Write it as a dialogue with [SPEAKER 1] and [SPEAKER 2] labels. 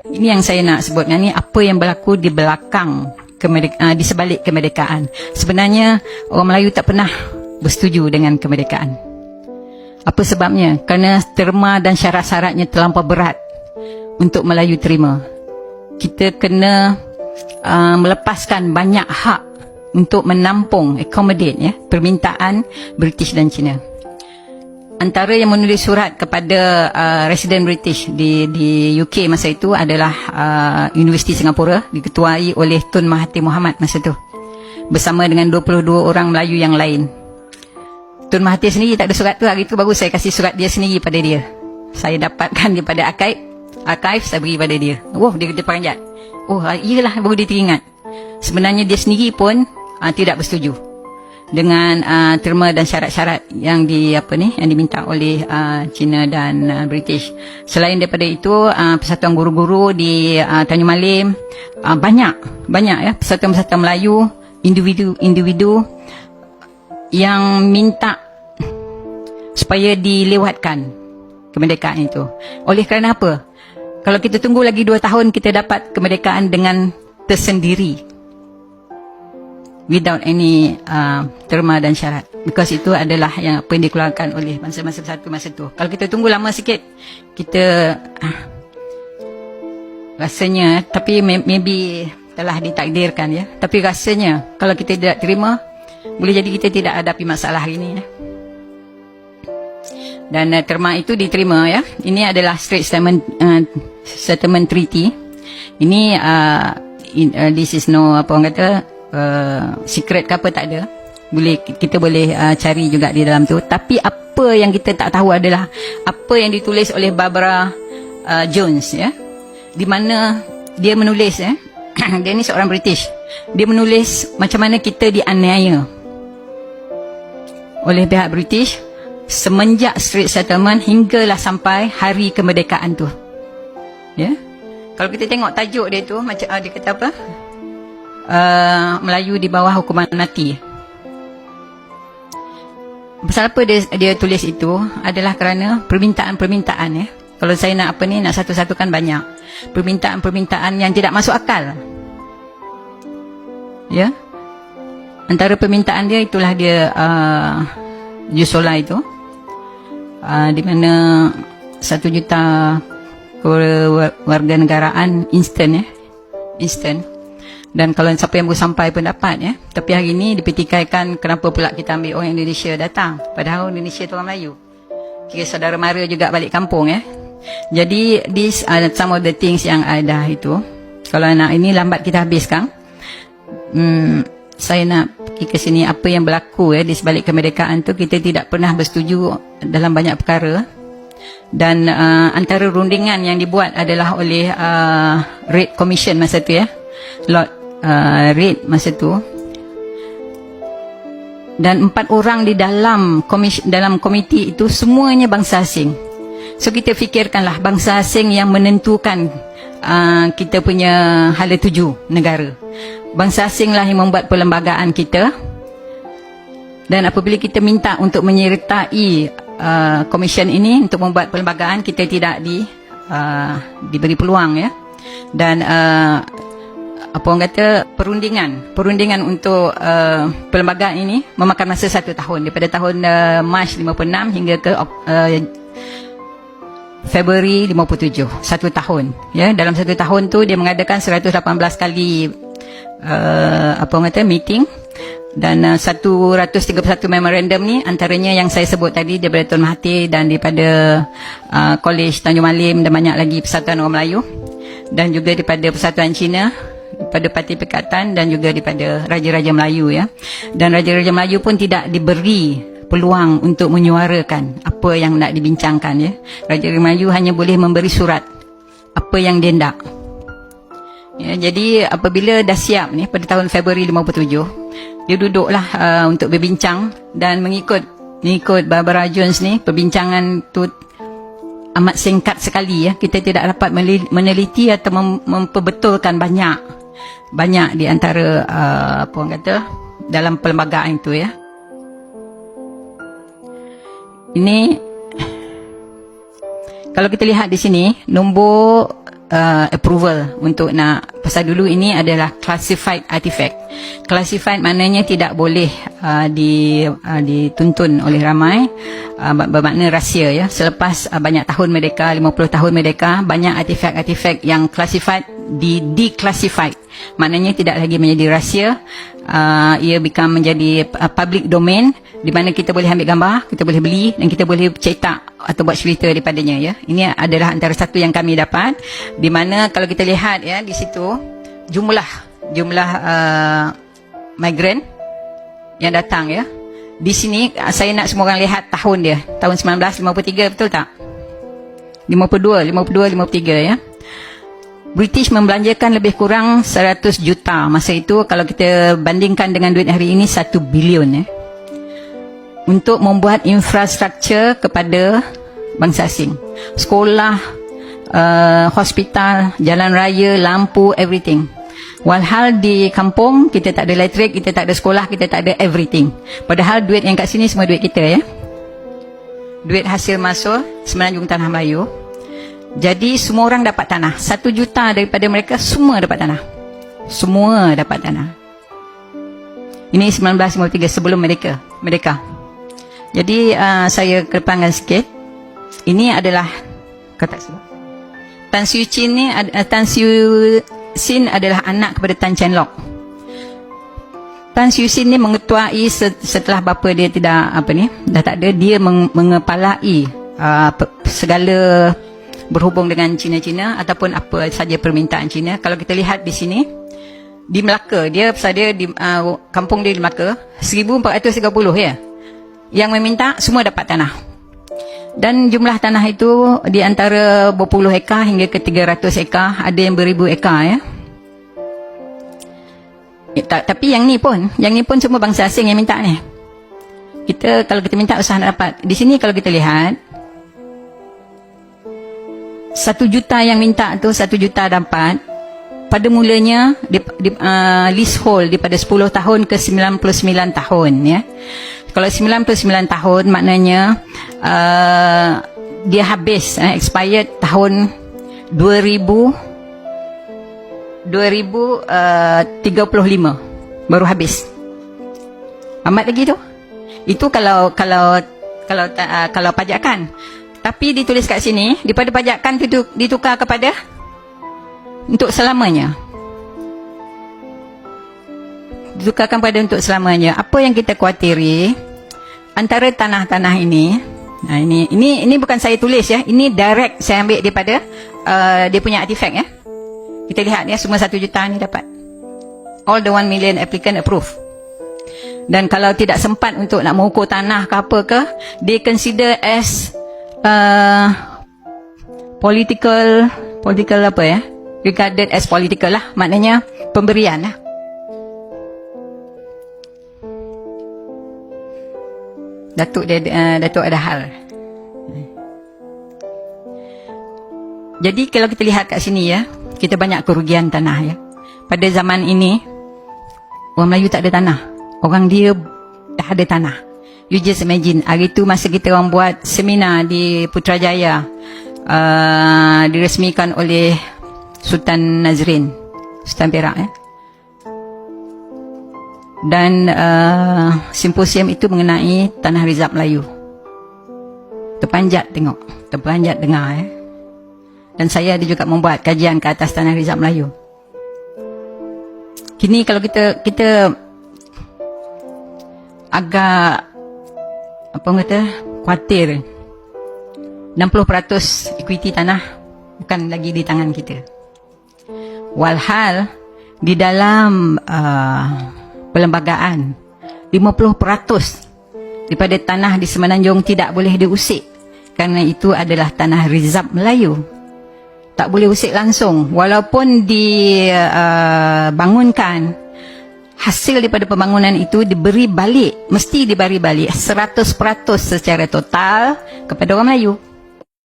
[SPEAKER 1] Ini yang saya nak sebutkan ni, apa yang berlaku di belakang di sebalik kemerdekaan. Sebenarnya orang Melayu tak pernah bersetuju dengan kemerdekaan. Apa sebabnya? Kerana terma dan syarat-syaratnya terlampau berat untuk Melayu terima. Kita kena melepaskan banyak hak untuk menampung, accommodate ya, permintaan British dan Cina. Antara yang menulis surat kepada resident British di UK masa itu adalah Universiti Singapura, diketuai oleh Tun Mahathir Mohamad masa itu, bersama dengan 22 orang Melayu yang lain. Tun Mahathir sendiri tak ada surat tu, hari tu baru saya kasih surat dia sendiri pada dia. Saya dapatkan daripada archive, saya beri pada dia. Oh, dia peranjat. Oh, iyalah, baru dia teringat. Sebenarnya dia sendiri pun tidak bersetuju dengan terma dan syarat-syarat yang yang diminta oleh Cina dan British. Selain daripada itu, persatuan guru-guru di Tanjung Malim, banyak ya persatuan-persatuan Melayu, individu yang minta supaya dilewatkan kemerdekaan itu. Oleh kerana apa? Kalau kita tunggu lagi 2 tahun, kita dapat kemerdekaan dengan tersendiri, without any terma dan syarat. Because itu adalah yang apa yang dikeluarkan oleh bangsa-bangsa bersatu masa itu. Kalau kita tunggu lama sikit, kita rasanya, tapi maybe telah ditakdirkan ya, tapi rasanya kalau kita tidak terima, boleh jadi kita tidak hadapi masalah hari ini ya. Dan terma itu diterima ya. Ini adalah Straits Settlement Treaty. Ini this is no apa orang kata secret ke apa, tak ada. Kita boleh cari juga di dalam tu. Tapi apa yang kita tak tahu adalah apa yang ditulis oleh Barbara Jones ya, di mana dia menulis ya. Dia ni seorang British. Dia menulis macam mana kita dianiaya oleh pihak British semenjak Straits Settlement hinggalah sampai hari kemerdekaan tu. Ya. Kalau kita tengok tajuk dia tu, macam dia kata apa? Melayu di bawah hukuman mati. Pasal apa dia tulis itu adalah kerana permintaan-permintaan ya. Kalau saya nak nak satu-satukan banyak permintaan-permintaan yang tidak masuk akal. Ya. Antara permintaan dia itulah dia Jusola itu, di mana 1 juta warga negaraan instan ya, instan. Dan kalau siapa yang baru sampai pun dapat ya. Tapi hari ini dipertikaikan, kenapa pula kita ambil orang Indonesia datang, padahal Indonesia tu orang Melayu. Kira saudara mara juga balik kampung ya. Jadi these are some of the things yang ada itu. Kalau nak ini lambat kita habiskan. Saya nak pergi ke sini, apa yang berlaku ya di sebalik kemerdekaan tu, kita tidak pernah bersetuju dalam banyak perkara. Dan antara rundingan yang dibuat adalah oleh Reid Commission masa tu ya, Lord Reid masa tu, dan 4 orang di dalam komiti itu semuanya bangsa asing. So kita fikirkanlah, bangsa asing yang menentukan kita punya hala tuju negara. Bangsa asinglah yang membuat perlembagaan kita, dan apabila kita minta untuk menyertai komisen ini untuk membuat perlembagaan, kita tidak diberi peluang ya. Dan apa orang kata, perundingan untuk perlembagaan ini memakan masa 1 tahun, daripada tahun Mac 56 hingga ke Februari 57, 1 tahun ya. Dalam 1 tahun tu dia mengadakan 118 kali apa orang kata meeting, dan 131 memorandum ni, antaranya yang saya sebut tadi daripada Tun Mahathir dan daripada College Tanjung Malim, dan banyak lagi Persatuan Orang Melayu, dan juga daripada Persatuan Cina, daripada Parti Perikatan, dan juga daripada Raja-Raja Melayu ya. Dan Raja-Raja Melayu pun tidak diberi peluang untuk menyuarakan apa yang nak dibincangkan ya. Raja-Raja Melayu hanya boleh memberi surat apa yang dia nak. Ya, jadi apabila dah siap ni pada tahun Februari 57, dia duduklah untuk berbincang, dan mengikut Barbara Jones ni, perbincangan tu amat singkat sekali ya. Kita tidak dapat meneliti atau memperbetulkan banyak di antara apa orang kata dalam perlembagaan itu ya. Ini kalau kita lihat di sini, nombor approval untuk nak, pasal dulu ini adalah classified artifact. Classified maknanya tidak boleh dituntun oleh ramai, bermakna rahsia ya. Selepas banyak tahun merdeka, 50 tahun merdeka, banyak artifak-artifak yang classified declassified, maknanya tidak lagi menjadi rahsia. Ia become menjadi public domain, di mana kita boleh ambil gambar, kita boleh beli dan kita boleh cetak atau buat cerita daripadanya ya. Ini adalah antara satu yang kami dapat, di mana kalau kita lihat ya di situ jumlah migran yang datang ya. Di sini saya nak semua orang lihat tahun dia, tahun 1953, betul tak? 52, 53 ya. British membelanjakan lebih kurang 100 juta masa itu, kalau kita bandingkan dengan duit hari ini 1 bilion ya, untuk membuat infrastruktur kepada bangsa asing. Sekolah, hospital, jalan raya, lampu, everything. Walhal di kampung kita tak ada elektrik, kita tak ada sekolah, kita tak ada everything. Padahal duit yang kat sini semua duit kita ya. Duit hasil masuk Semenanjung Tanah Melayu. Jadi semua orang dapat tanah. 1 juta daripada mereka semua dapat tanah. Semua dapat tanah. Ini 1953 sebelum mereka. Jadi saya kedepankan sikit. Ini adalah kata siapa? Tan Siew Chin ni, Tan Siew Sin adalah anak kepada Tan Cheng Lock. Tan Siew Sin ni mengetuai setelah bapa dia tidak dah tak ada, dia mengepalai segala berhubung dengan Cina-Cina ataupun apa saja permintaan Cina. Kalau kita lihat di sini di Melaka, dia pasal dia di kampung dia di Melaka 1430 ya. Yang meminta semua dapat tanah. Dan jumlah tanah itu di antara berpuluh ekar hingga ke 300 ekar, ada yang beribu ekar ya. Tapi yang ni pun semua bangsa asing yang minta ni. Kalau kita minta usaha nak dapat. Di sini kalau kita lihat 1 juta yang minta tu 1 juta dapat. Pada mulanya leasehold daripada 10 tahun ke 99 tahun ya. Kalau 99 tahun maknanya dia habis expired tahun 2035 baru habis. Amat lagi tu. Itu kalau pajakan. Tapi ditulis kat sini, daripada pajakan itu ditukar kepada untuk selamanya. Ditukarkan pada untuk selamanya. Apa yang kita khawatiri antara tanah-tanah ini, nah ini bukan saya tulis ya, ini direct saya ambil daripada dia punya artifak ya. Kita lihat ya, semua 1 juta ni dapat. All the 1 million applicant approve. Dan kalau tidak sempat untuk nak mengukur tanah ke apa ke, they consider as political apa ya, regarded as political lah, maknanya pemberian lah. Datuk ada hal. Jadi kalau kita lihat kat sini ya, kita banyak kerugian tanah ya. Pada zaman ini orang Melayu tak ada tanah, orang dia dah ada tanah. You just imagine, hari tu masa kita orang buat seminar di Putrajaya, diresmikan oleh Sultan Nazrin, Sultan Perak ya. Dan simposium itu mengenai tanah rizab Melayu. Terpanjat tengok, terpanjat dengar ya. Dan saya ada juga membuat kajian ke atas tanah rizab Melayu. Kini kalau kita agak khawatir, 60% equity tanah bukan lagi di tangan kita. Walhal di dalam perlembagaan 50% daripada tanah di Semenanjung tidak boleh diusik, kerana itu adalah tanah rizab Melayu. Tak boleh usik langsung, walaupun dibangunkan, hasil daripada pembangunan itu diberi balik, mesti diberi balik 100% secara total kepada orang Melayu.